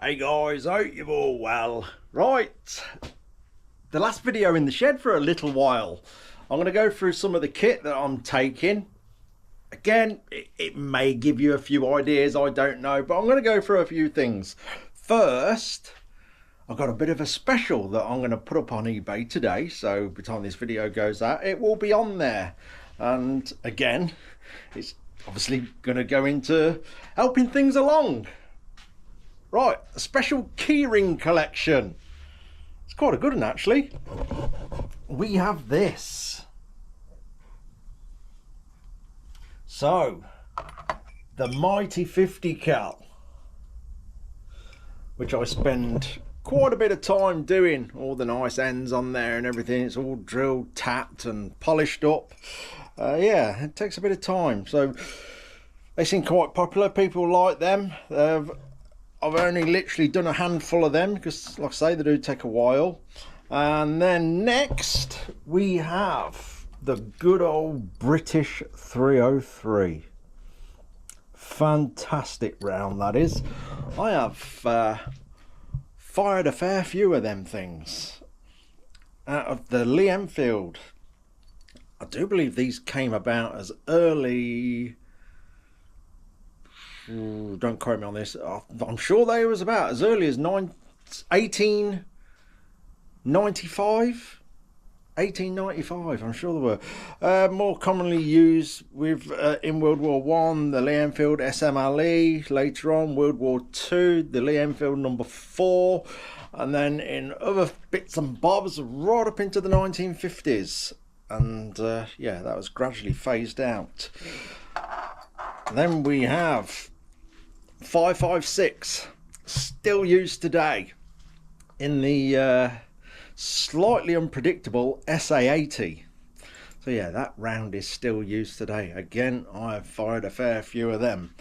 Hey guys, hope you're all well. Right, the last video in the shed for a little while. I'm going to go through some of the kit that I'm taking. Again, it may give you a few ideas, I don't know, but I'm going to go through a few things. First, I've got a bit of a special that I'm going to put up on eBay today, so by the time this video goes out, it will be on there. And again, it's obviously going to go into helping things along. Right, a special keyring collection. It's quite a good one actually. We have this. So, the mighty 50 cal, which I spend quite a bit of time doing. All the nice ends on there and everything. It's all drilled, tapped and polished up. Yeah, it takes a bit of time. So, they seem quite popular. People like them. I've only literally done a handful of them because, like I say, they do take a while. And then next we have the good old British 303. Fantastic round that is. I have fired a fair few of them things out of the Lee Enfield. I do believe these came about as early... don't quote me on this. I'm sure they was about as early as 1895. I'm sure they were. More commonly used with in World War One, the Lee Enfield SMLE. Later on, World War Two, the Lee Enfield number 4, and then in other bits and bobs right up into the 1950s. And yeah, that was gradually phased out. Then we have 5.56, still used today in the slightly unpredictable SA80. So yeah, that round is still used today. Again, I have fired a fair few of them.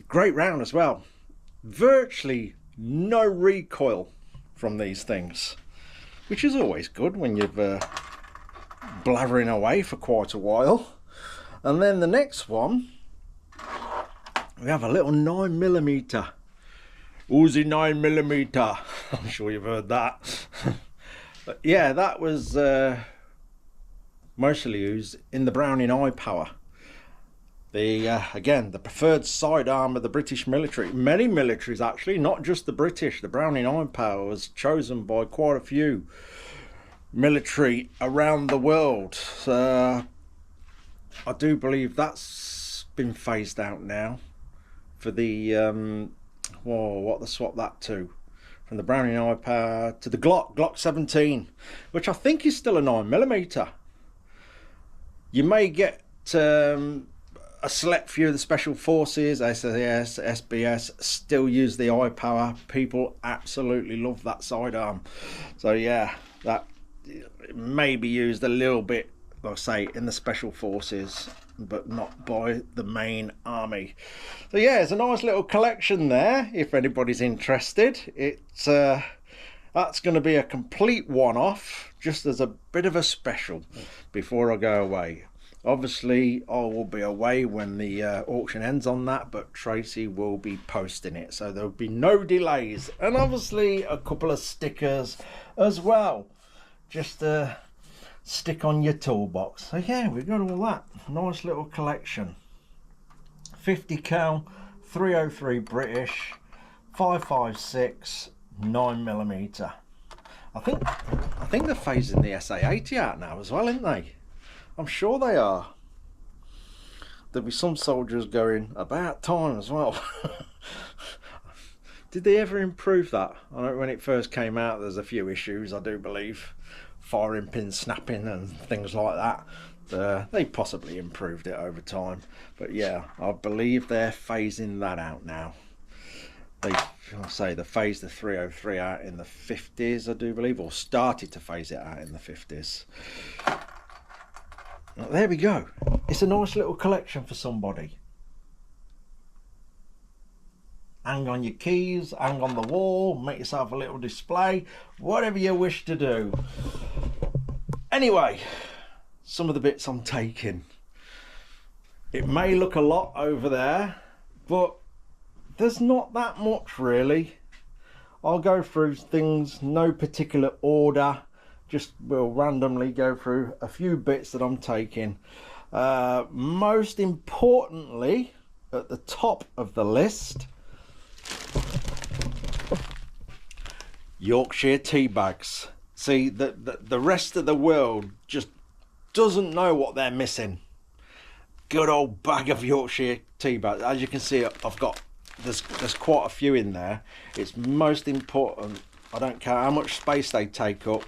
Great round as well. Virtually no recoil from these things, which is always good when you've blathering away for quite a while. And then the next one, we have a little 9mm Uzi 9mm. I'm sure you've heard that. But yeah, that was mostly used in the Browning Eye Power. The again, the preferred sidearm of the British military. Many militaries actually, not just the British. The Browning Eye Power was chosen by quite a few military around the world. So I do believe that's been phased out now for the what they swapped that to, from the Browning Eye Power to the Glock 17, which I think is still a 9mm. You may get a select few of the special forces, SAS, SBS, still use the eye power. People absolutely love that sidearm. So yeah, that may be used a little bit, like I say, in the special forces, but not by the main army. So yeah, it's a nice little collection there if anybody's interested. It's that's going to be a complete one-off, just as a bit of a special before I go away. Obviously I will be away when the auction ends on that, but Tracy will be posting it, so there'll be no delays. And obviously a couple of stickers as well, just stick on your toolbox. So yeah, we've got all that. Nice little collection. 50 cal, 303 British, 5.56, 9mm. I think they're phasing the SA80 out now as well, aren't they? I'm sure they are. There'll be some soldiers going, about time as well. Did they ever improve that? I know when it first came out there's a few issues, I do believe. Firing pin snapping and things like that. They possibly improved it over time. But yeah, I believe they're phasing that out now. They phased the 303 out in the 50s, I do believe, or started to phase it out in the 50s. Well, there we go. It's a nice little collection for somebody. Hang on your keys, hang on the wall, make yourself a little display, whatever you wish to do. Anyway, some of the bits I'm taking. It may look a lot over there, but there's not that much really. I'll go through things, no particular order, just will randomly go through a few bits that I'm taking. Most importantly, at the top of the list, Yorkshire tea bags. See, the rest of the world just doesn't know what they're missing. Good old bag of Yorkshire tea bags. As you can see, I've got there's quite a few in there. It's most important. I don't care how much space they take up.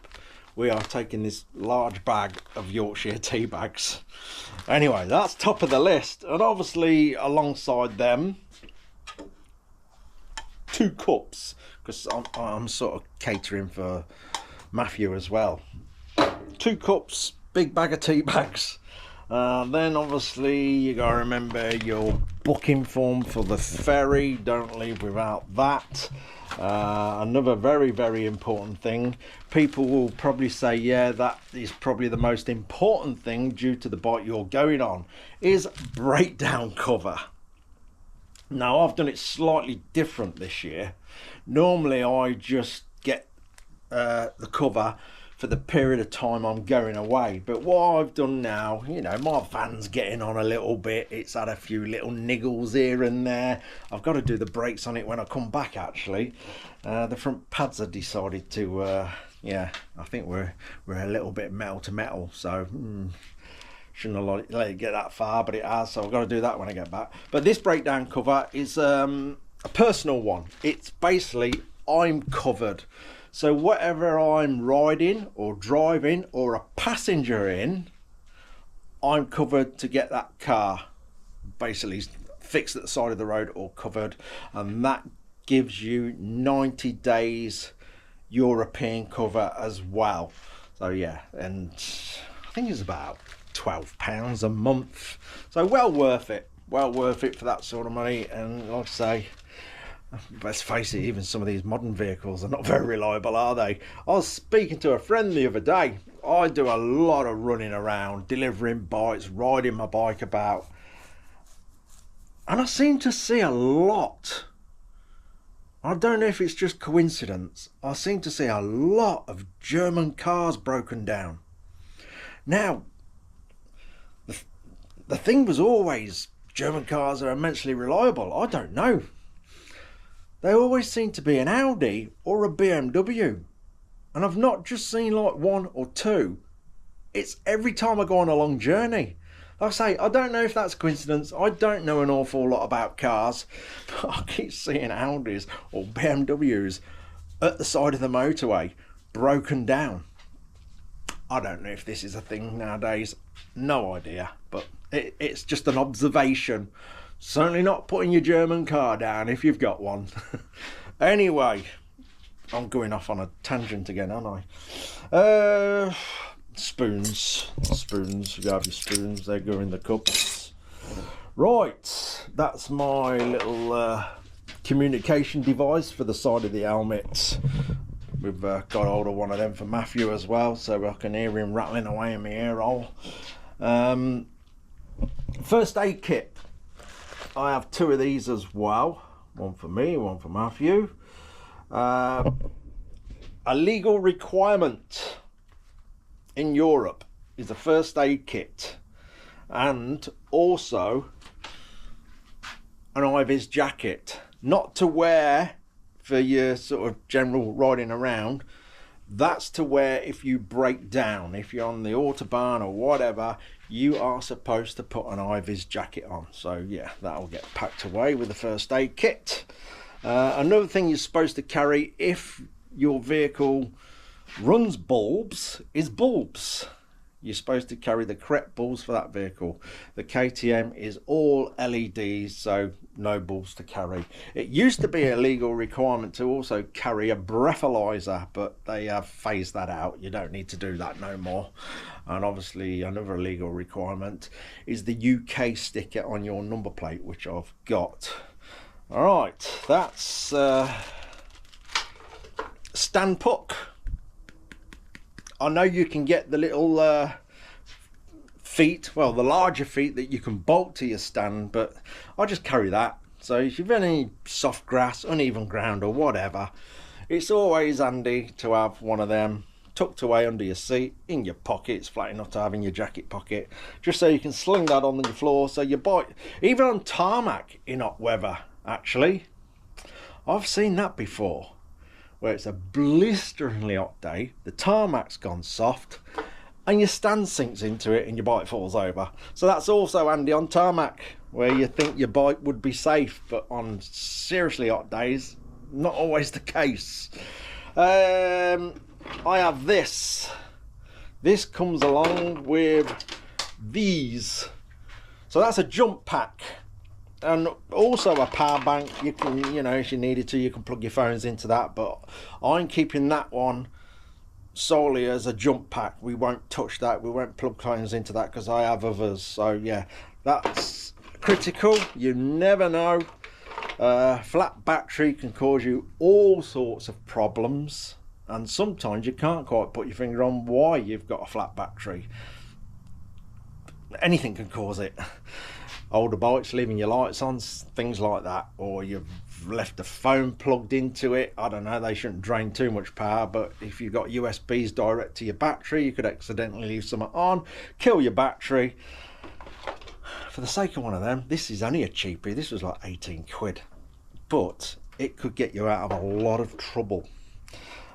We are taking this large bag of Yorkshire tea bags. Anyway, that's top of the list, and obviously alongside them, 2 cups, because I'm sort of catering for Matthew as well. 2 cups, big bag of tea bags. Then obviously you gotta remember your booking form for the ferry. Don't leave without that. Another very important thing. People will probably say, yeah, that is probably the most important thing due to the bike you're going on, is breakdown cover. Now I've done it slightly different this year. Normally I just get the cover for the period of time I'm going away, but what I've done now, you know, my van's getting on a little bit, it's had a few little niggles here and there. I've got to do the brakes on it when I come back actually. The front pads have decided to yeah, I think we're a little bit metal to metal, so shouldn't have let it get that far, but it has, so I've got to do that when I get back. But this breakdown cover is a personal one. It's basically, I'm covered. So whatever I'm riding or driving or a passenger in, I'm covered to get that car basically fixed at the side of the road or covered, and that gives you 90 days European cover as well. So yeah, and I think it's about £12 a month, so well worth it for that sort of money. And like I say, let's face it, even some of these modern vehicles are not very reliable, are they? I was speaking to a friend the other day. I do a lot of running around, delivering bikes, riding my bike about, and I seem to see a lot, I don't know if it's just coincidence, I seem to see a lot of German cars broken down. Now, the thing was always German cars are immensely reliable. I don't know. They always seem to be an Audi or a BMW. And I've not just seen like 1 or 2. It's every time I go on a long journey. Like I say, I don't know if that's coincidence. I don't know an awful lot about cars, but I keep seeing Audis or BMWs at the side of the motorway broken down. I don't know if this is a thing nowadays. No idea, but it's just an observation. Certainly not putting your German car down if you've got one. Anyway, I'm going off on a tangent again, aren't I? Spoons. You have your spoons, they go in the cups. Right, that's my little communication device for the side of the helmet. We've got hold of one of them for Matthew as well, so I can hear him rattling away in my ear hole. First aid kit. I have 2 of these as well. One for me, one for Matthew. A legal requirement in Europe is a first aid kit, and also an high-vis jacket. Not to wear for your sort of general riding around. That's to wear if you break down. If you're on the Autobahn or whatever, you are supposed to put an high-vis jacket on. So yeah, that'll get packed away with the first aid kit. Another thing you're supposed to carry if your vehicle runs bulbs is bulbs. You're supposed to carry the correct bulbs for that vehicle. The KTM is all LEDs, so no bulbs to carry. It used to be a legal requirement to also carry a breathalyzer, but they have phased that out. You don't need to do that no more. And obviously another legal requirement is the UK sticker on your number plate, which I've got. All right, that's stand puck. I know you can get the little feet, well, the larger feet that you can bolt to your stand, but I just carry that. So if you've any soft grass, uneven ground or whatever, it's always handy to have one of them tucked away under your seat, in your pockets, flat enough to have in your jacket pocket, just so you can sling that on the floor so your bike, even on tarmac in hot weather, actually. I've seen that before, where it's a blisteringly hot day, the tarmac's gone soft, and your stand sinks into it and your bike falls over. So that's also handy on tarmac, where you think your bike would be safe, but on seriously hot days, not always the case. I have this. This comes along with these. So that's a jump pack. And also a power bank. You can, you know, if you needed to, you can plug your phones into that, but I'm keeping that one solely as a jump pack. We won't touch that, we won't plug phones into that, because I have others. So yeah, that's critical. You never know. Flat battery can cause you all sorts of problems, and sometimes you can't quite put your finger on why you've got a flat battery. Anything can cause it. Older bikes leaving your lights on, things like that, or you've left the phone plugged into it. I don't know, they shouldn't drain too much power, but if you've got USBs direct to your battery, you could accidentally leave something on, kill your battery. For the sake of one of them, this is only a cheapie. This was like 18 quid, but it could get you out of a lot of trouble.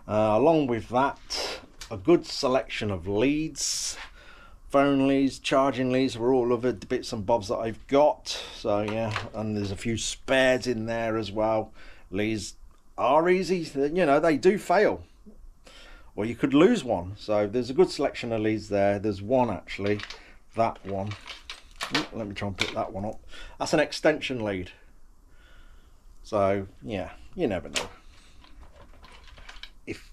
Along with that, a good selection of leads, phone leads, charging leads, were all of the bits and bobs that I've got. So yeah, and there's a few spares in there as well. Leads are easy, you know, they do fail, or you could lose one. So there's a good selection of leads there. There's one actually, that one. Let me try and pick that one up. That's an extension lead. So yeah, you never know. If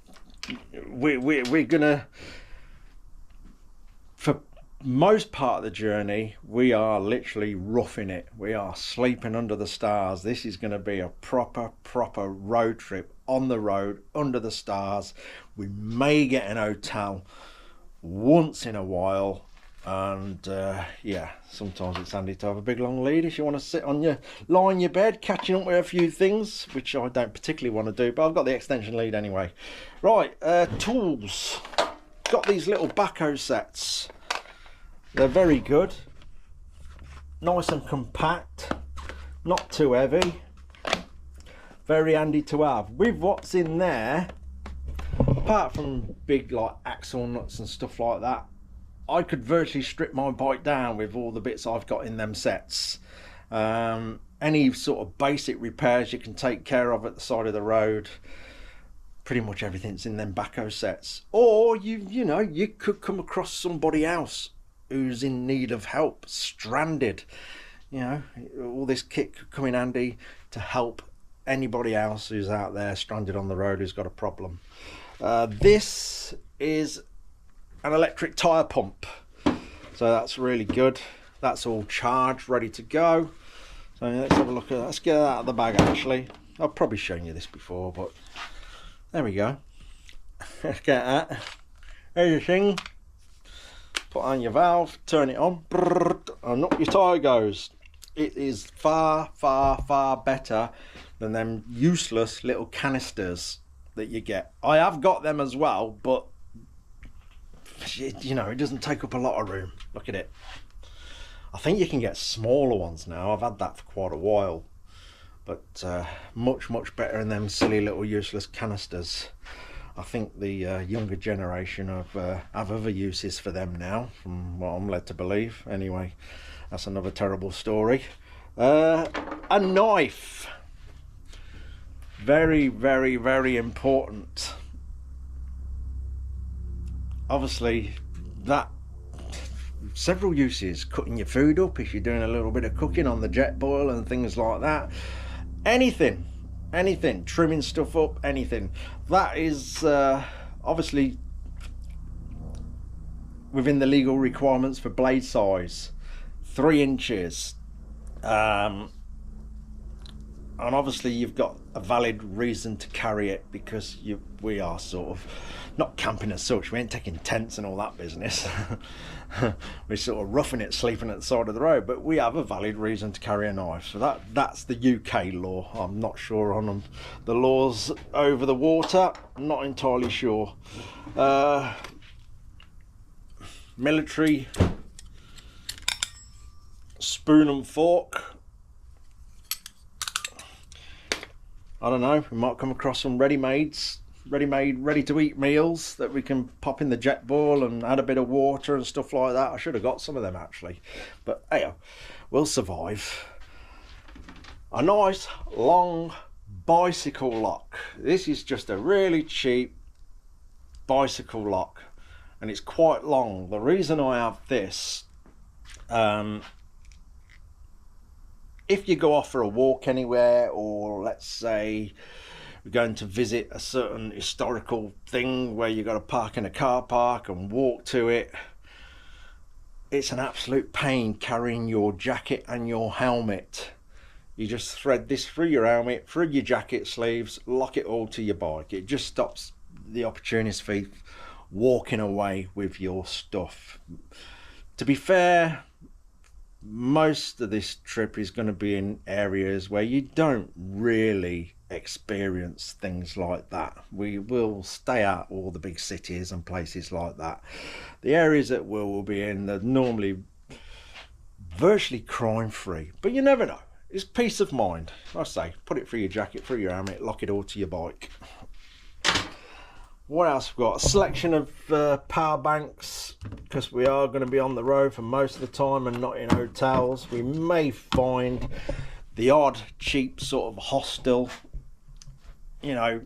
we're gonna, for most part of the journey, we are literally roughing it. We are sleeping under the stars. This is going to be a proper road trip on the road under the stars. We may get an hotel once in a while, and yeah, sometimes it's handy to have a big long lead if you want to sit on your, lie in your bed catching up with a few things, which I don't particularly want to do, but I've got the extension lead anyway. Right, tools. Got these little backhoe sets. They're very good, nice and compact, not too heavy, very handy to have. With what's in there, apart from big like axle nuts and stuff like that, I could virtually strip my bike down with all the bits I've got in them sets. Any sort of basic repairs you can take care of at the side of the road, pretty much everything's in them backhoe sets. Or you know, you could come across somebody else who's in need of help, stranded. You know, all this kit could come in handy to help anybody else who's out there stranded on the road who's got a problem. This is an electric tire pump, so that's really good. That's all charged, ready to go. So let's have a look at that. Let's get that out of the bag. Actually, I've probably shown you this before, but there we go. Let's get that. There's your thing. Put on your valve, turn it on, and up your tyre goes. It is far better than them useless little canisters that you get. I have got them as well, but you know, it doesn't take up a lot of room. Look at it. I think you can get smaller ones now. I've had that for quite a while, but much better than them silly little useless canisters. I think the younger generation have other uses for them now, from what I'm led to believe. Anyway, that's another terrible story. A knife. Very important. Obviously, that several uses. Cutting your food up if you're doing a little bit of cooking on the jet boil and things like that. Anything, trimming stuff up, anything. That is obviously within the legal requirements for blade size, 3 inches. and obviously you've got a valid reason to carry it, because we are sort of not camping as such. We ain't taking tents and all that business. We're sort of roughing it, sleeping at the side of the road, but we have a valid reason to carry a knife. So that's the UK law. I'm not sure on the laws over the water. I'm not entirely sure. Military spoon and fork. I don't know, we might come across some ready-made, ready-to-eat meals that we can pop in the jet ball and add a bit of water and stuff like that. I should have got some of them actually, but hey, we'll survive. A nice long bicycle lock. This is just a really cheap bicycle lock, and it's quite long. The reason I have this, if you go off for a walk anywhere, or let's say we're going to visit a certain historical thing where you've got to park in a car park and walk to it, it's an absolute pain carrying your jacket and your helmet. You just thread this through your helmet, through your jacket sleeves, lock it all to your bike. It just stops the opportunist thief walking away with your stuff. To be fair, most of this trip is going to be in areas where you don't really experience things like that. We will stay out all the big cities and places like that. The areas that we'll be in are normally virtually crime free, but you never know. It's peace of mind. I say, put it through your jacket, through your helmet, lock it all to your bike. What else we've got? A selection of power banks, because we are going to be on the road for most of the time and not in hotels. We may find the odd cheap sort of hostel. You know,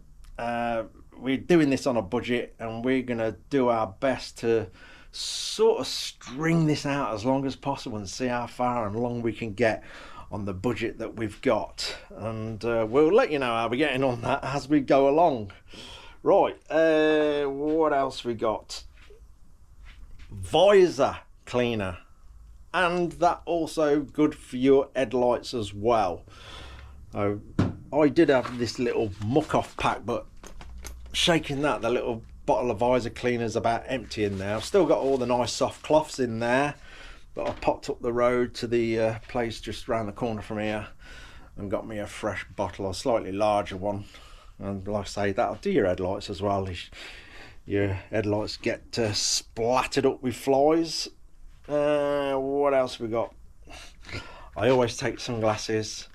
we're doing this on a budget, and we're going to do our best to sort of string this out as long as possible and see how far and long we can get on the budget that we've got. And we'll let you know how we're getting on that as we go along. Right, what else we got? Visor cleaner, and that also good for your headlights as well. I did have this little muck off pack, but shaking that, the little bottle of visor cleaner's about empty in there. I've still got all the nice soft cloths in there, but I popped up the road to the place just round the corner from here and got me a fresh bottle, a slightly larger one. And like I say, that'll do your headlights as well. Your headlights get splattered up with flies. What else we got? I always take sunglasses.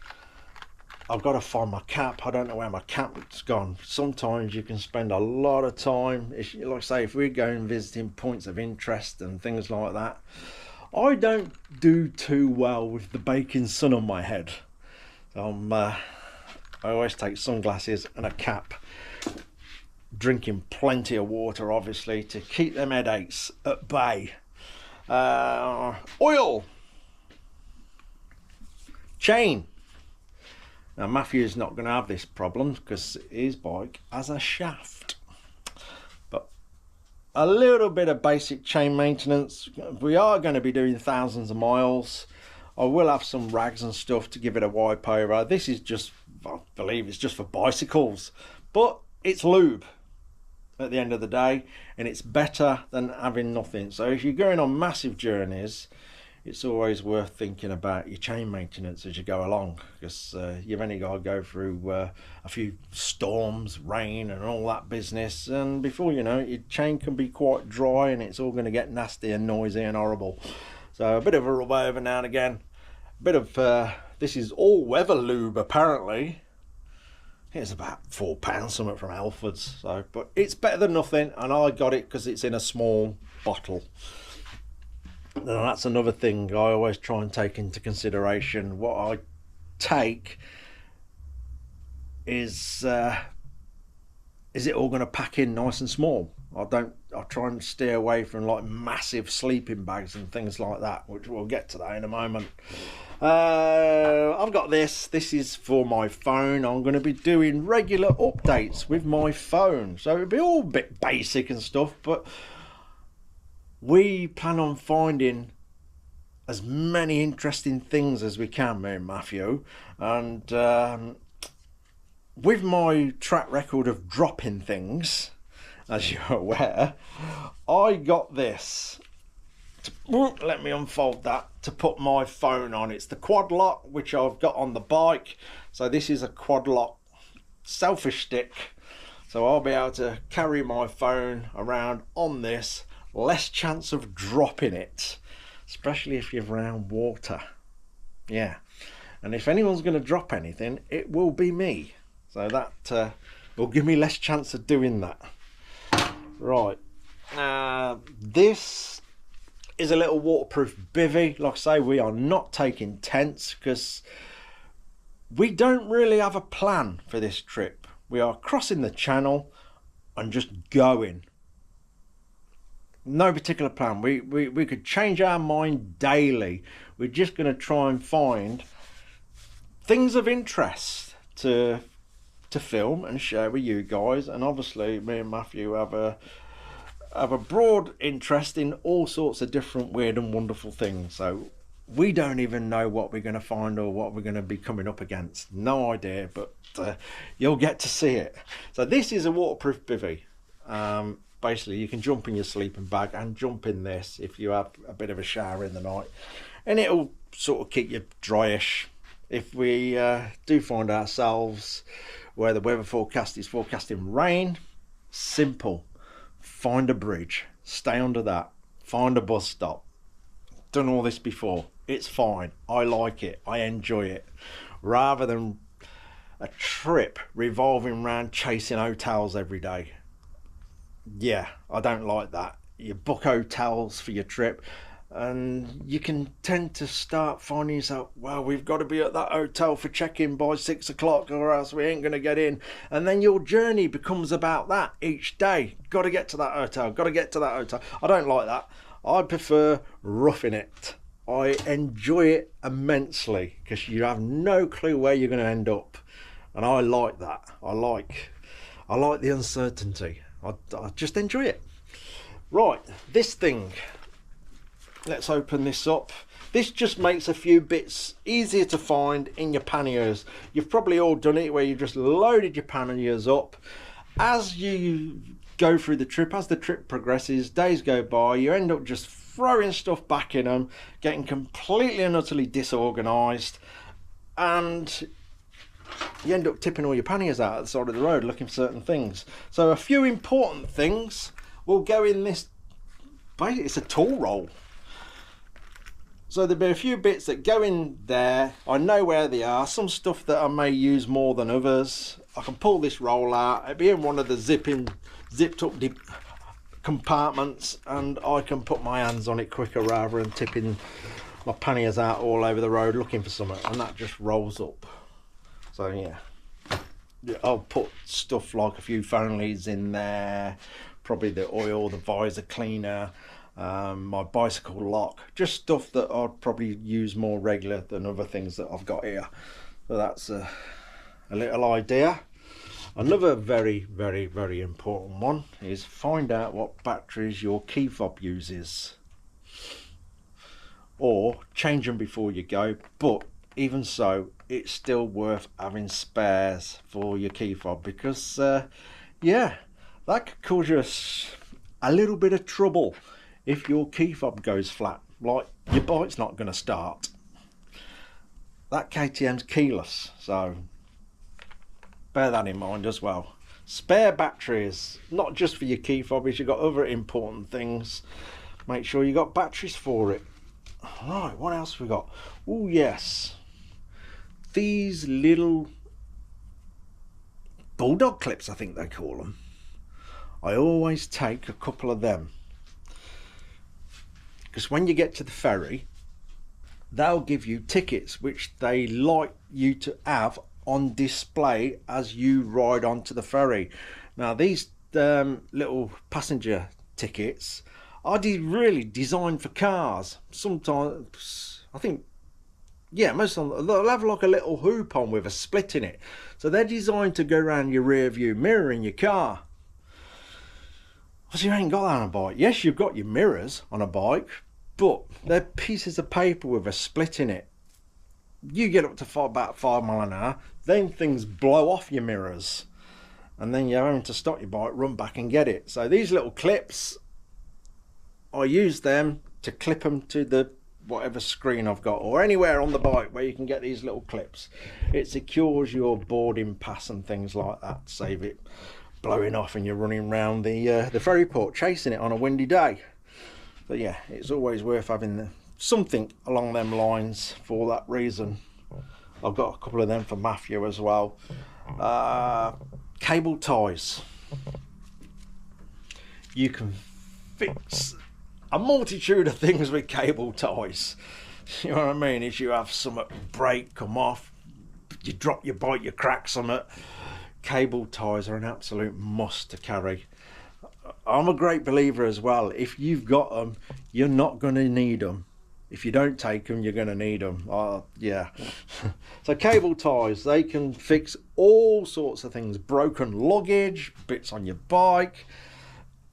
I've got to find my cap. I don't know where my cap's gone. Sometimes you can spend a lot of time. Like I say, if we're going visiting points of interest and things like that, I don't do too well with the baking sun on my head. So I always take sunglasses and a cap, drinking plenty of water obviously to keep them headaches at bay. Oil, chain. Now Matthew's not going to have this problem because his bike has a shaft, but a little bit of basic chain maintenance. We are going to be doing thousands of miles. I will have some rags and stuff to give it a wipe over. This is just, I believe it's just for bicycles, but it's lube at the end of the day, and it's better than having nothing. So if you're going on massive journeys, it's always worth thinking about your chain maintenance as you go along, because you've only got to go through a few storms, rain and all that business, and before you know it, your chain can be quite dry and it's all going to get nasty and noisy and horrible. So a bit of a rub over now and again. A bit of this is all weather lube apparently. It's about £4 something from Alford's, so but it's better than nothing, and I got it because it's in a small bottle. And that's another thing I always try and take into consideration. What I take is it all going to pack in nice and small? I try and steer away from like massive sleeping bags and things like that, which we'll get to that in a moment. I've got this is for my phone. I'm going to be doing regular updates with my phone, so it'll be all a bit basic and stuff, but we plan on finding as many interesting things as we can, me and Matthew, and with my track record of dropping things, as you're aware, I got this. Let me unfold that to put my phone on. It's the quad lock, which I've got on the bike. So this is a quad lock selfish stick. So I'll be able to carry my phone around on this. Less chance of dropping it, especially if you're around water. Yeah. And if anyone's going to drop anything, it will be me. So that will give me less chance of doing that. Right. This is a little waterproof bivvy. Like I say, we are not taking tents because we don't really have a plan for this trip. We are crossing the channel and just going. No particular plan. We could change our mind daily. We're just going to try and find things of interest to film and share with you guys. And obviously me and Matthew have a broad interest in all sorts of different weird and wonderful things. So we don't even know what we're going to find or what we're going to be coming up against. No idea, but you'll get to see it. So this is a waterproof bivvy. Basically you can jump in your sleeping bag and jump in this if you have a bit of a shower in the night, and it'll sort of keep you dryish. If we do find ourselves where the weather forecast is forecasting rain, simple. Find a bridge, stay under that, find a bus stop. Done all this before. It's fine. I like it. I enjoy it. Rather than a trip revolving around chasing hotels every day. Yeah, I don't like that. You book hotels for your trip and you can tend to start finding yourself, well, we've got to be at that hotel for check-in by 6 o'clock or else we ain't going to get in. And then your journey becomes about that each day. Got to get to that hotel, got to get to that hotel. I don't like that. I prefer roughing it. I enjoy it immensely because you have no clue where you're going to end up. And I like that. I like the uncertainty. I just enjoy it. Right, this thing. Let's open this up. This just makes a few bits easier to find in your panniers. You've probably all done it where you've just loaded your panniers up. As you go through the trip, as the trip progresses, days go by, you end up just throwing stuff back in them, getting completely and utterly disorganised, and you end up tipping all your panniers out at the side of the road looking for certain things. So a few important things will go in this. Basically, it's a tool roll. So there'll be a few bits that go in there. I know where they are. Some stuff that I may use more than others. I can pull this roll out. It'll be in one of the zipped up compartments, and I can put my hands on it quicker rather than tipping my panniers out all over the road looking for something, and that just rolls up. So yeah, I'll put stuff like a few phone leads in there, probably the oil, the visor cleaner, my bicycle lock, just stuff that I'd probably use more regular than other things that I've got here. So that's a little idea. Another very, very, very important one is find out what batteries your key fob uses, or change them before you go. But even so, it's still worth having spares for your key fob because yeah, that could cause you a little bit of trouble if your key fob goes flat, like your bike's not going to start. That KTM's keyless, so bear that in mind as well. Spare batteries, not just for your key fob, if you've got other important things, make sure you got batteries for it. Right, what else we got? Oh yes, these little bulldog clips, I think they call them. I always take a couple of them because when you get to the ferry, they'll give you tickets which they like you to have on display as you ride onto the ferry. Now these little passenger tickets are really designed for cars. Sometimes I think, yeah, most of them, they'll have like a little hoop on with a split in it, so they're designed to go around your rear view mirror in your car. So you ain't got that on a bike. Yes, you've got your mirrors on a bike, but they're pieces of paper with a split in it. you get up to about 5 mile an hour, then things blow off your mirrors, and then you're having to stop your bike, run back and get it. So these little clips, I use them to clip them to the whatever screen I've got, or anywhere on the bike where you can get these little clips. It secures your boarding pass and things like that, save it blowing off and you're running around the ferry port chasing it on a windy day. But yeah, it's always worth having something along them lines for that reason. I've got a couple of them for Matthew as well. Cable ties. You can fix a multitude of things with cable ties. You know what I mean? If you have some break, come off, you drop your bike, you crack something, cable ties are an absolute must to carry. I'm a great believer as well. If you've got them, you're not going to need them. If you don't take them, you're going to need them. Yeah. So cable ties, they can fix all sorts of things. Broken luggage, bits on your bike,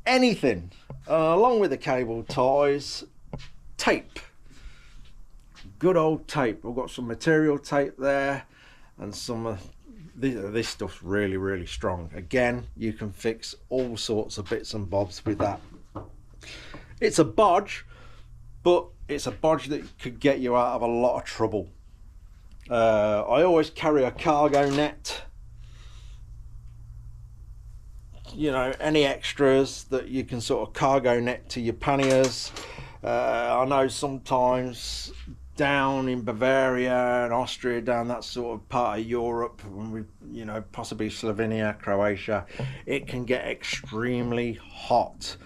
anything. Along with the cable ties, tape. Good old tape. We've got some material tape there, and some this stuff's really, really strong. Again, you can fix all sorts of bits and bobs with that. It's a bodge, but it's a bodge that could get you out of a lot of trouble. I always carry a cargo net. You know, any extras that you can sort of cargo net to your panniers. I know sometimes down in Bavaria and Austria, down that sort of part of Europe, when we, you know, possibly Slovenia, Croatia, it can get extremely hot.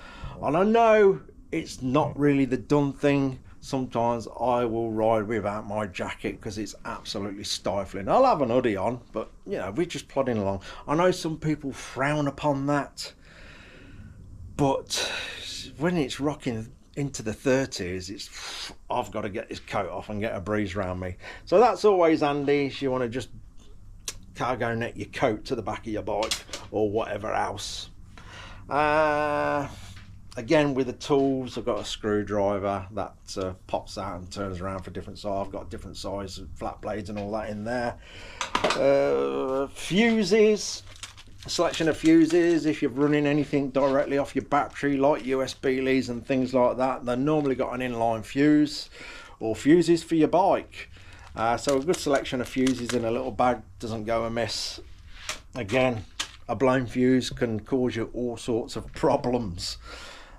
And I know it's not really the done thing. Sometimes I will ride without my jacket because it's absolutely stifling. I'll have an hoodie on, but you know, we're just plodding along. I know some people frown upon that, but when it's rocking into the 30s, I've got to get this coat off and get a breeze around me. So that's always handy if you want to just cargo net your coat to the back of your bike or whatever else. Again, with the tools, I've got a screwdriver that pops out and turns around for different size. I've got different size flat blades and all that in there. Fuses, a selection of fuses. If you're running anything directly off your battery, like USB leads and things like that, they've normally got an inline fuse or fuses for your bike. So a good selection of fuses in a little bag doesn't go amiss. Again, a blown fuse can cause you all sorts of problems.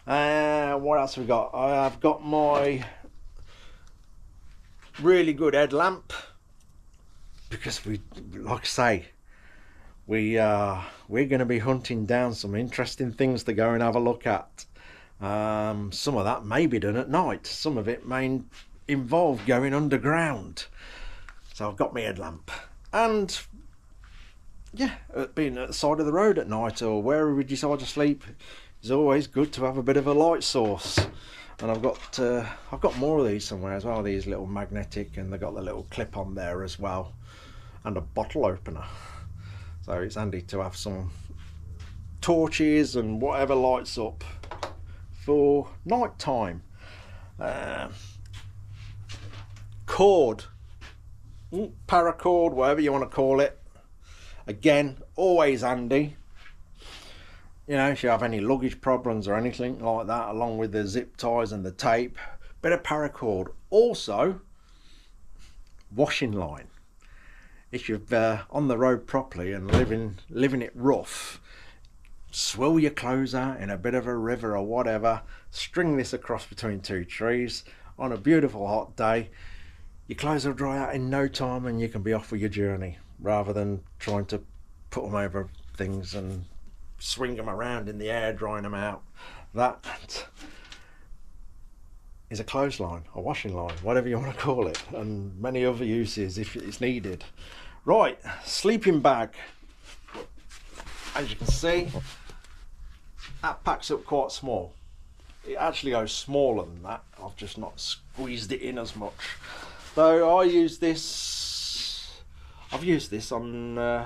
What else have we got? I've got my really good headlamp, because we, like I say, we're going to be hunting down some interesting things to go and have a look at. Some of that may be done at night. Some of it may involve going underground. So I've got my headlamp, and yeah, being at the side of the road at night or wherever we decide to sleep, it's always good to have a bit of a light source. And I've got more of these somewhere as well, these little magnetic, and they've got the little clip on there as well, and a bottle opener. So it's handy to have some torches and whatever lights up for night time. Cord, paracord, whatever you want to call it. Again, always handy. You know, if you have any luggage problems or anything like that, along with the zip ties and the tape, bit of paracord. Also, washing line. If you're on the road properly and living it rough, swill your clothes out in a bit of a river or whatever, string this across between two trees on a beautiful hot day. Your clothes will dry out in no time and you can be off with your journey, rather than trying to put them over things and swing them around in the air, drying them out. That is a clothesline, a washing line, whatever you want to call it, and many other uses if it's needed. Right, sleeping bag. As you can see, that packs up quite small. It actually goes smaller than that. I've just not squeezed it in as much. So I use this, I've used this on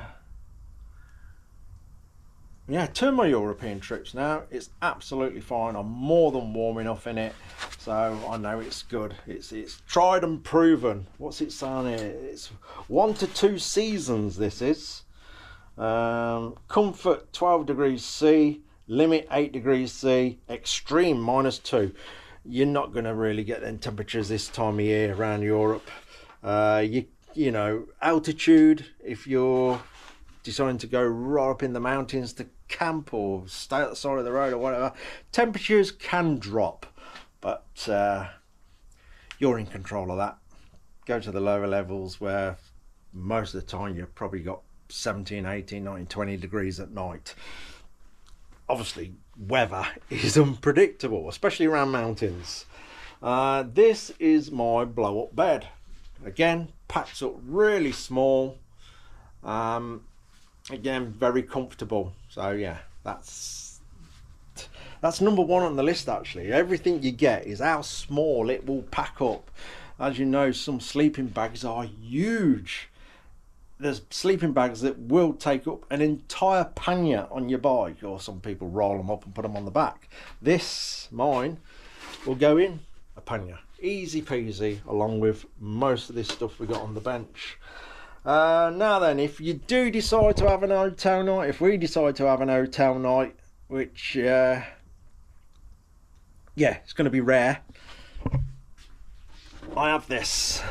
yeah, to my European trips now, it's absolutely fine. I'm more than warm enough in it, so I know it's good. It's tried and proven. What's it saying here? It's 1 to 2 seasons. This is comfort 12 degrees C, limit 8 degrees C, extreme -2. You're not going to really get them temperatures this time of year around Europe. You know, altitude, if you're deciding to go right up in the mountains to camp or stay at the side of the road or whatever, temperatures can drop, but you're in control of that. Go to the lower levels where most of the time you've probably got 17, 18, 19, 20 degrees at night. Obviously weather is unpredictable, especially around mountains. This is my blow up bed. Again, packed up really small. Again, very comfortable. So yeah, that's number one on the list actually. Everything you get is how small it will pack up. As you know, some sleeping bags are huge. There's sleeping bags that will take up an entire pannier on your bike, or some people roll them up and put them on the back. This, mine, will go in a pannier. Easy peasy, along with most of this stuff we got on the bench. Now then, if you do decide to have an hotel night, if we decide to have an hotel night, which yeah, it's going to be rare, I have this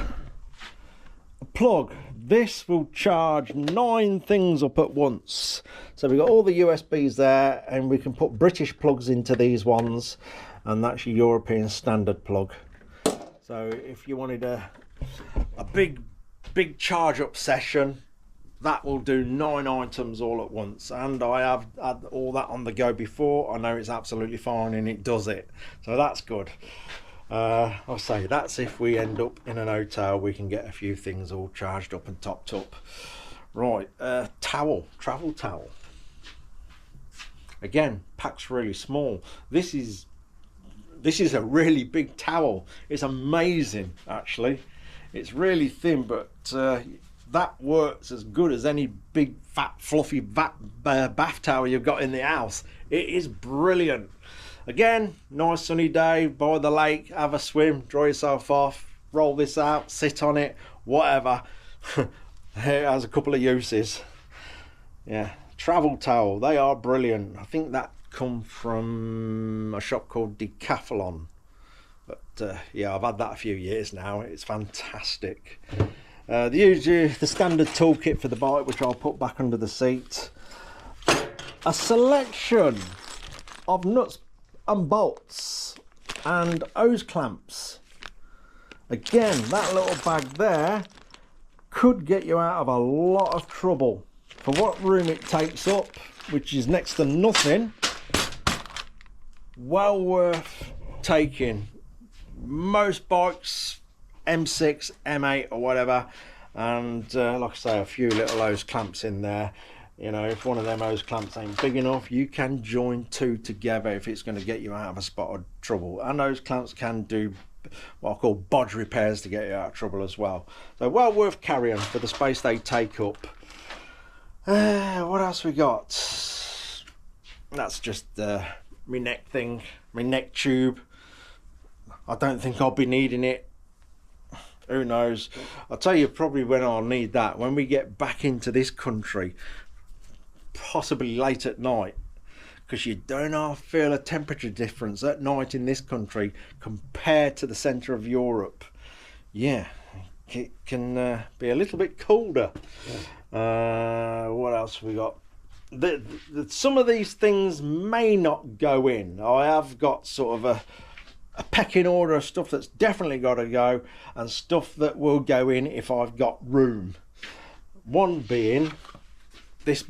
a plug. This will charge 9 things up at once. So we've got all the USBs there, and we can put British plugs into these ones, and that's your European standard plug. So if you wanted a big charge up session, that will do 9 items all at once. And I have had all that on the go before. I know it's absolutely fine, and it does it, so that's good. I'll say that's if we end up in an hotel, we can get a few things all charged up and topped up. Right, travel towel. Again, packs really small. This is a really big towel. It's amazing actually. It's really thin, but that works as good as any big fat fluffy bath towel you've got in the house. It is brilliant. Again, nice sunny day by the lake, have a swim, dry yourself off, roll this out, sit on it, whatever. It has a couple of uses. Yeah, travel towel, they are brilliant. I think that come from a shop called Decathlon, but yeah, I've had that a few years now. It's fantastic. The standard toolkit for the bike, which I'll put back under the seat. A selection of nuts and bolts and hose clamps. Again, that little bag there could get you out of a lot of trouble for what room it takes up, which is next to nothing. Well worth taking. Most bikes, M6, M8 or whatever, and like I say, a few little hose clamps in there. You know, if one of them hose clamps ain't big enough, you can join 2 together if it's going to get you out of a spot of trouble. And those clamps can do what I call bodge repairs to get you out of trouble as well. So well worth carrying for the space they take up. What else we got? That's just my neck thing, my neck tube. I don't think I'll be needing it. Who knows? I'll tell you probably when I'll need that, when we get back into this country, possibly late at night, because you don't feel a temperature difference at night in this country compared to the centre of Europe. Yeah, it can be a little bit colder. What else have we got? Some of these things may not go in. I have got sort of a pecking order of stuff that's definitely got to go, and stuff that will go in if I've got room. One being this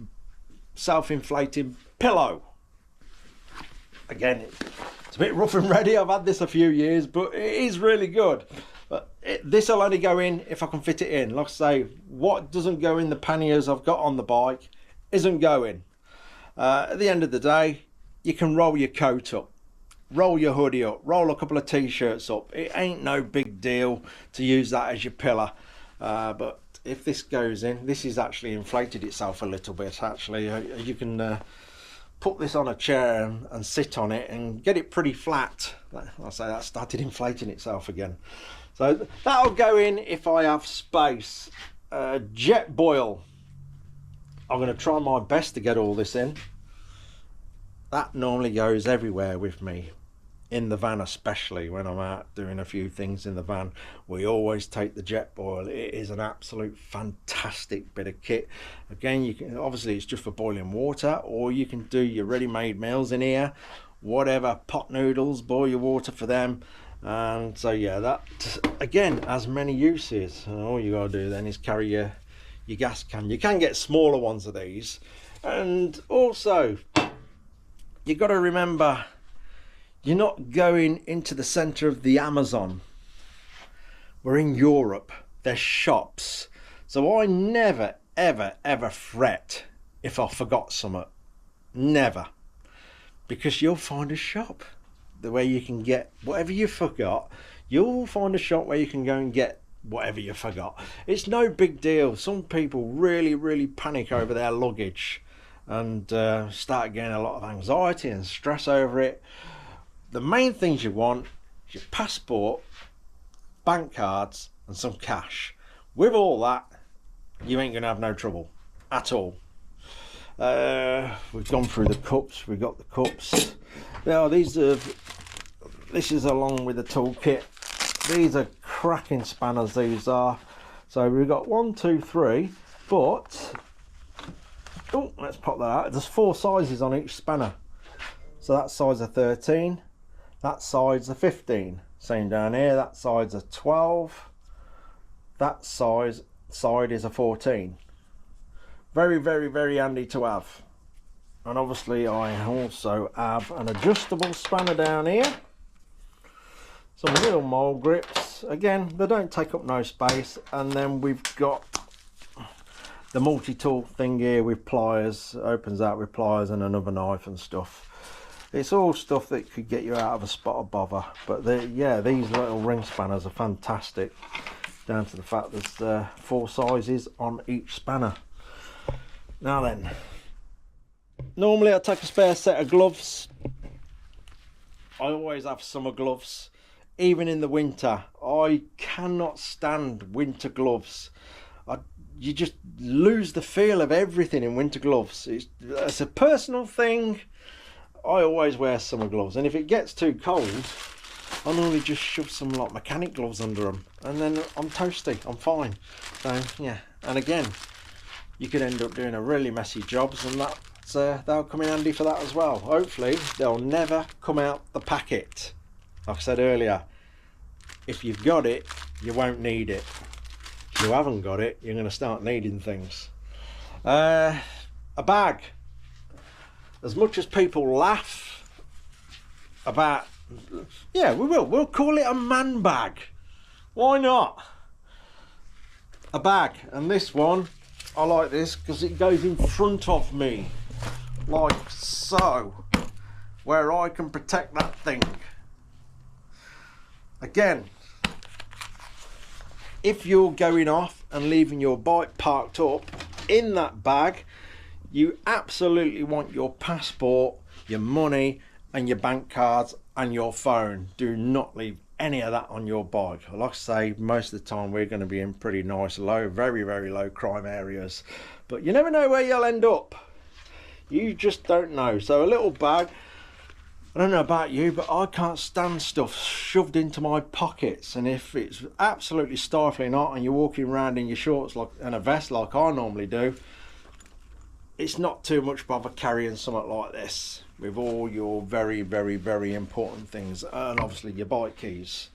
self-inflating pillow. Again, it's a bit rough and ready. I've had this a few years, but it is really good. But this will only go in if I can fit it in. Like I say, what doesn't go in the panniers I've got on the bike isn't going. At the end of the day, you can roll your coat up, roll your hoodie up, roll a couple of t-shirts up. It ain't no big deal to use that as your pillow. But if this goes in, this has actually inflated itself a little bit actually. You can put this on a chair and sit on it and get it pretty flat. I say that started inflating itself again. So that'll go in if I have space. Jet boil. I'm going to try my best to get all this in. That normally goes everywhere with me. In the van, especially when I'm out doing a few things in the van, we always take the jet boil. It is an absolute fantastic bit of kit. Again, you can, obviously it's just for boiling water, or you can do your ready-made meals in here, whatever, pot noodles, boil your water for them. And so yeah, that again has many uses. And all you gotta do then is carry your gas can. You can get smaller ones of these, and also you got to remember, you're not going into the center of the Amazon. We're in Europe. There's shops. So I never, ever, ever fret if I forgot something. Never. Because you'll find a shop where you can get whatever you forgot. You'll find a shop where you can go and get whatever you forgot. It's no big deal. Some people really, really panic over their luggage and start getting a lot of anxiety and stress over it. The main things you want is your passport, bank cards and some cash. With all that, you ain't gonna have no trouble at all. We've gone through the cups. We've got the cups. Now this is along with the toolkit. These are cracking spanners, these are. So we've got 1, 2, 3, but oh, let's pop that out. There's 4 sizes on each spanner. So that size a 13. That side's a 15. Same down here, that side's a 12. That side is a 14. Very, very, very handy to have. And obviously I also have an adjustable spanner down here. Some little mole grips. Again, they don't take up no space. And then we've got the multi-tool thing here with pliers. It opens out with pliers and another knife and stuff. It's all stuff that could get you out of a spot of bother. But yeah, these little ring spanners are fantastic. Down to the fact there's 4 sizes on each spanner. Now then, normally I take a spare set of gloves. I always have summer gloves. Even in the winter, I cannot stand winter gloves. You just lose the feel of everything in winter gloves. It's a personal thing. I always wear summer gloves, and if it gets too cold, I normally just shove some like mechanic gloves under them, and then I'm toasty, I'm fine. So yeah, and again, you could end up doing a really messy jobs, and they'll come in handy for that as well. Hopefully they'll never come out the packet. Like I said earlier, if you've got it, you won't need it. If you haven't got it, you're going to start needing things. A bag. As much as people laugh about, yeah, we'll call it a man bag. Why not? A bag. And this one, I like this because it goes in front of me, like so, where I can protect that thing. Again, if you're going off and leaving your bike parked up, in that bag you absolutely want your passport, your money and your bank cards and your phone. Do not leave any of that on your bike. Like I say, most of the time we're going to be in pretty nice low, very, very low crime areas, but you never know where you'll end up. You just don't know. So a little bag. I don't know about you, but I can't stand stuff shoved into my pockets. And if it's absolutely stifling hot and you're walking around in your shorts and a vest like I normally do, it's not too much bother carrying something like this with all your very, very, very important things, and obviously your bike keys,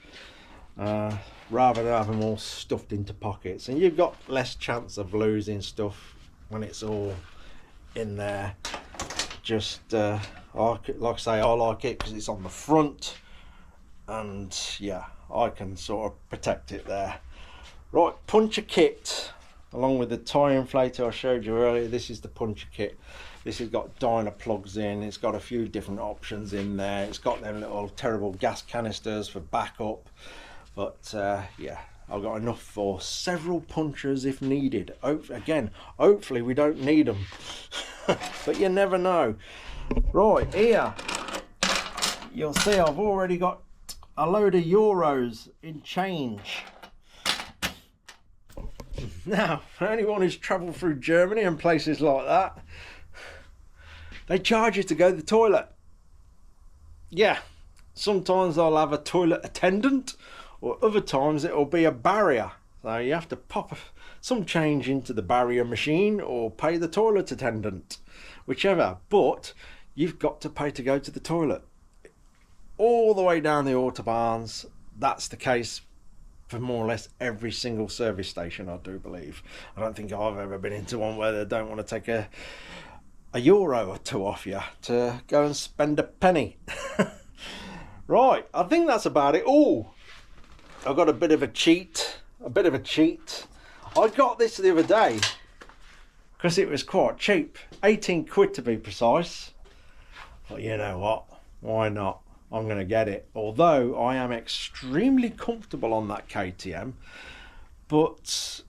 rather than have them all stuffed into pockets. And you've got less chance of losing stuff when it's all in there. Just like I say, I like it because it's on the front, and yeah, I can sort of protect it there. Right, puncher kit. Along with the tie inflator I showed you earlier, this is the puncher kit. This has got dyno plugs in, it's got a few different options in there. It's got them little terrible gas canisters for backup. But yeah, I've got enough for several punchers if needed. Again, hopefully we don't need them. but you never know. Right, here you'll see I've already got a load of euros in change. Now, for anyone who's travelled through Germany and places like that, they charge you to go to the toilet. Yeah, sometimes I'll have a toilet attendant, or other times it'll be a barrier. So you have to pop some change into the barrier machine or pay the toilet attendant, whichever. But you've got to pay to go to the toilet. All the way down the autobahns, that's the case for more or less every single service station, I do believe. I don't think I've ever been into one where they don't want to take a euro or two off you to go and spend a penny. Right, I think that's about it. Oh, I've got a bit of a cheat. I got this the other day because it was quite cheap, 18 quid to be precise. But you know what, why not? I'm going to get it. Although I am extremely comfortable on that KTM, but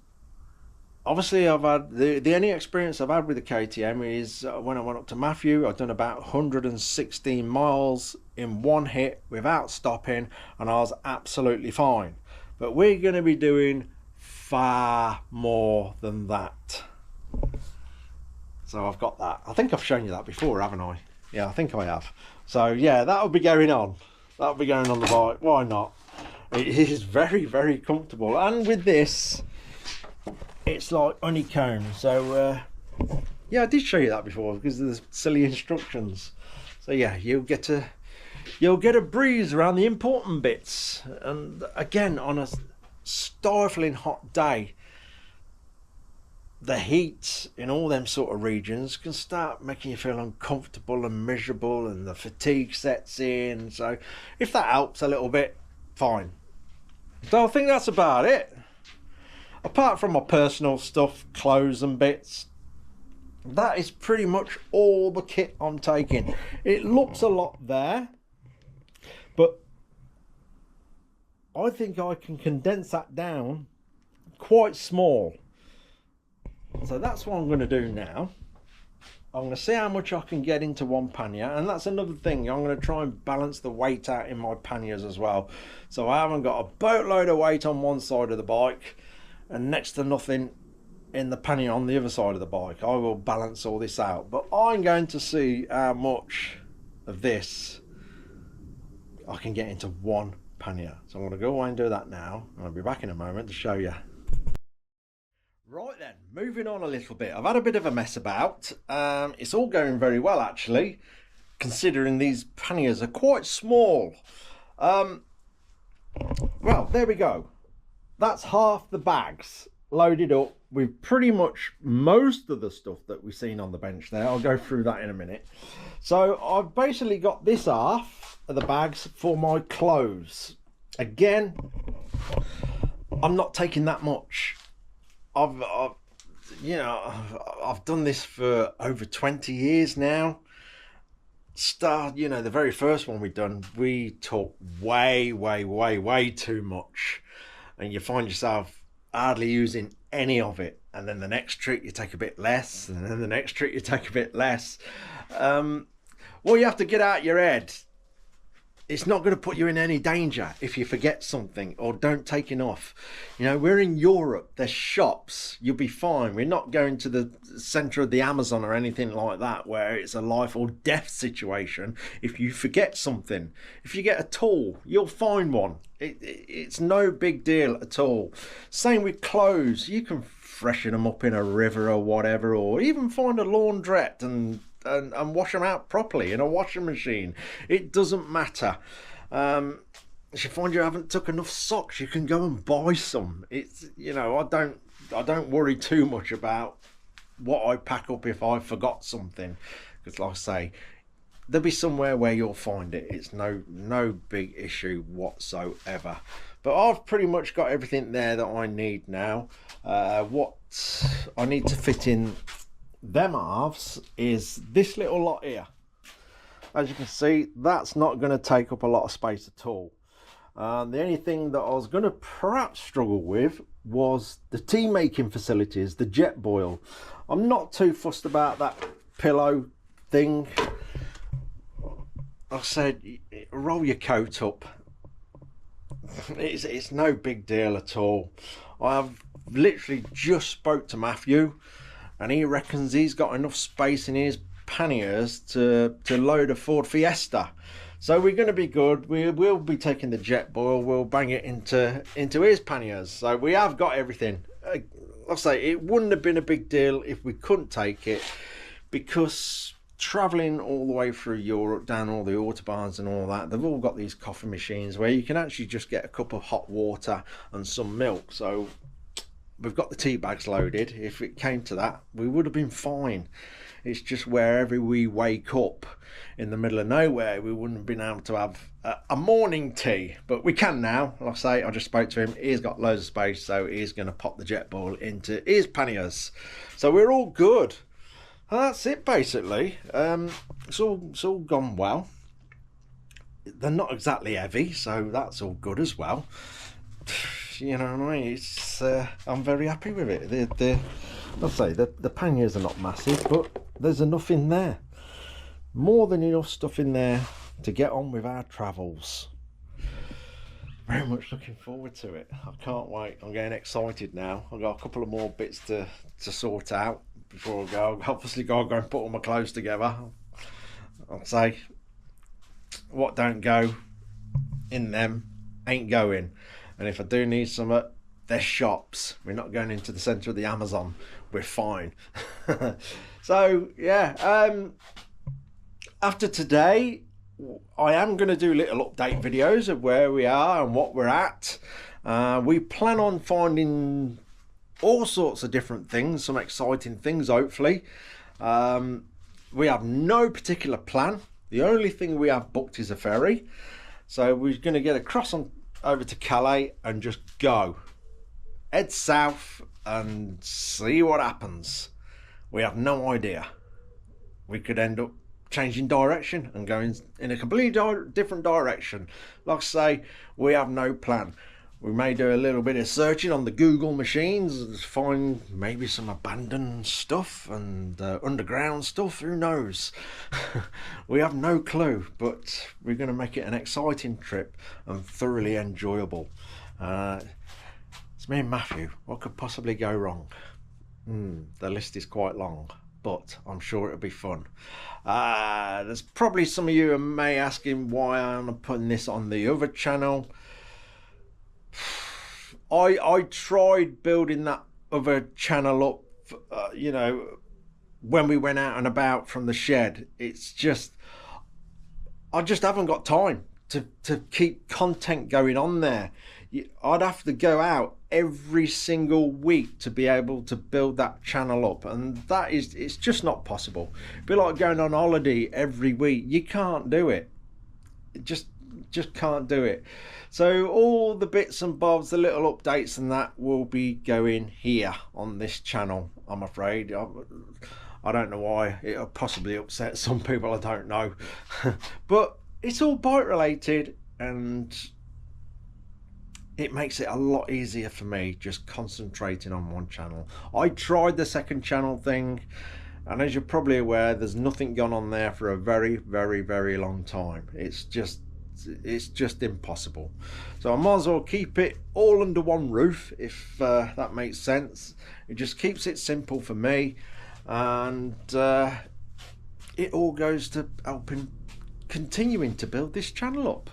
obviously I've had the only experience I've had with the KTM is when I went up to Matthew. I've done about 116 miles in one hit without stopping, and I was absolutely fine. But we're going to be doing far more than that. So I've got that. I think I've shown you that before, haven't I? Yeah, I think I have. So yeah, that'll be going on. That'll be going on the bike. Why not? It is very, very comfortable. And with this, it's like honeycomb. So yeah, I did show you that before because of the silly instructions. So yeah, you'll get a breeze around the important bits. And again, on a stifling hot day, the heat in all them sort of regions can start making you feel uncomfortable and miserable, and the fatigue sets in. So if that helps a little bit, fine. So I think that's about it. Apart from my personal stuff, clothes and bits, that is pretty much all the kit I'm taking. It looks a lot there, but I think I can condense that down quite small. So that's what I'm going to do now. I'm going to see how much I can get into one pannier, and that's another thing. I'm going to try and balance the weight out in my panniers as well. So I haven't got a boatload of weight on one side of the bike and next to nothing in the pannier on the other side of the bike. I will balance all this out, but I'm going to see how much of this I can get into one pannier. So I'm going to go away and do that now. I'll be back in a moment to show you. Right then, moving on a little bit. I've had a bit of a mess about. It's all going very well actually, considering these panniers are quite small. Well, there we go. That's half the bags loaded up with pretty much most of the stuff that we've seen on the bench there. I'll go through that in a minute. So I've basically got this half of the bags for my clothes. Again, I'm not taking that much. I've done this for over 20 years now. The very first one we took way too much, and you find yourself hardly using any of it. And then the next trip you take a bit less, and then the next trip you take a bit less. Well, you have to get out your head. It's not going to put you in any danger if you forget something or don't take enough. We're in Europe. There's shops. You'll be fine. We're not going to the center of the Amazon or anything like that where it's a life or death situation. If you forget something, if you get a tool, you'll find one. It's no big deal at all. Same with clothes. You can freshen them up in a river or whatever, or even find a laundrette and wash them out properly in a washing machine. It doesn't matter. If you find you haven't took enough socks, you can go and buy some. It's I don't worry too much about what I pack up if I forgot something, because like I say, there'll be somewhere where you'll find it. It's no big issue whatsoever. But I've pretty much got everything there that I need now. What I need to fit in them halves is this little lot here. As you can see, that's not going to take up a lot of space at all. The only thing that I was going to perhaps struggle with was the tea making facilities, the jet boil. I'm not too fussed about that pillow thing. I said, roll your coat up. It's no big deal at all. I've literally just spoke to Matthew, and he reckons he's got enough space in his panniers to load a Ford Fiesta. So we're going to be good. We will be taking the jet boil. We'll bang it into his panniers. So we have got everything. I'll say it wouldn't have been a big deal if we couldn't take it, because traveling all the way through Europe, down all the autobahns and all that, they've all got these coffee machines where you can actually just get a cup of hot water and some milk. So we've got the tea bags loaded. If it came to that, we would have been fine. It's just wherever we wake up in the middle of nowhere, we wouldn't have been able to have a morning tea, but we can now. Like I say, I just spoke to him. He's got loads of space, so he's going to pop the jet boil into his panniers. So we're all good. And that's it basically. It's all gone well. They're not exactly heavy, so that's all good as well. You know what I mean? It's I'm very happy with it. I'll say the panniers are not massive, but there's enough in there. More than enough stuff in there to get on with our travels. Very much looking forward to it. I can't wait. I'm getting excited now. I've got a couple of more bits to sort out before I go. Obviously got to go and put all my clothes together. I'll say what don't go in them ain't going. And if I do need some, they're shops. We're not going into the centre of the Amazon. We're fine. So yeah, after today, I am going to do little update videos of where we are and what we're at. We plan on finding all sorts of different things, some exciting things hopefully. We have no particular plan. The only thing we have booked is a ferry. So we're going to get across over to Calais and just go. Head south and see what happens. We have no idea. We could end up changing direction and going in a completely different direction. Like I say, we have no plan. We may do a little bit of searching on the Google machines, find maybe some abandoned stuff and underground stuff, who knows. We have no clue, but we're going to make it an exciting trip and thoroughly enjoyable. It's me and Matthew. What could possibly go wrong? The list is quite long, but I'm sure it'll be fun. There's probably some of you who may asking why I'm putting this on the other channel. I tried building that other channel up, you know, when we went out and about from the shed. It's just, I just haven't got time to keep content going on there. I'd have to go out every single week to be able to build that channel up, and it's just not possible. It'd be like going on holiday every week. You can't do it. Just can't do it. So all the bits and bobs, the little updates and that will be going here on this channel, I'm afraid. I don't know why. It'll possibly upset some people, I don't know. But it's all bike related, and it makes it a lot easier for me just concentrating on one channel. I tried the second channel thing, and as you're probably aware, there's nothing gone on there for a very, very, very long time. It's just impossible. So I might as well keep it all under one roof, if that makes sense. It just keeps it simple for me, and it all goes to helping continuing to build this channel up.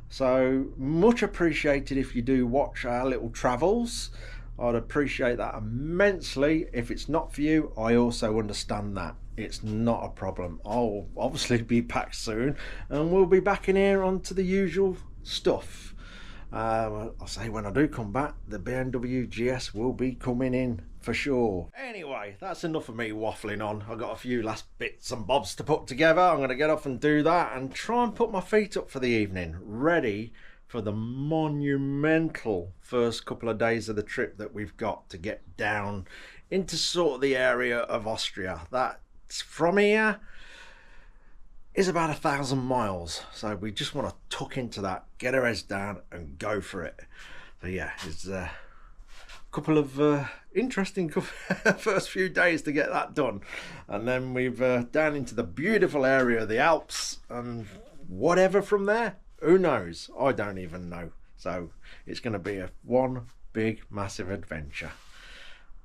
So much appreciated if you do watch our little travels. I'd appreciate that immensely. If it's not for you, I also understand that. It's not a problem. I'll obviously be back soon, and we'll be back in here onto the usual stuff. I'll say when I do come back, the BMW GS will be coming in for sure. Anyway, that's enough of me waffling on. I've got a few last bits and bobs to put together. I'm going to get off and do that and try and put my feet up for the evening, ready for the monumental first couple of days of the trip that we've got to get down into sort of the area of Austria. That's from here is about 1,000 miles, so we just want to tuck into that, get our heads down and go for it. So yeah, it's couple of interesting first few days to get that done, and then we've down into the beautiful area of the Alps, and whatever from there, who knows? I don't even know. So it's going to be one big massive adventure.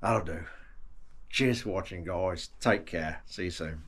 That'll do. Cheers for watching, guys. Take care. See you soon.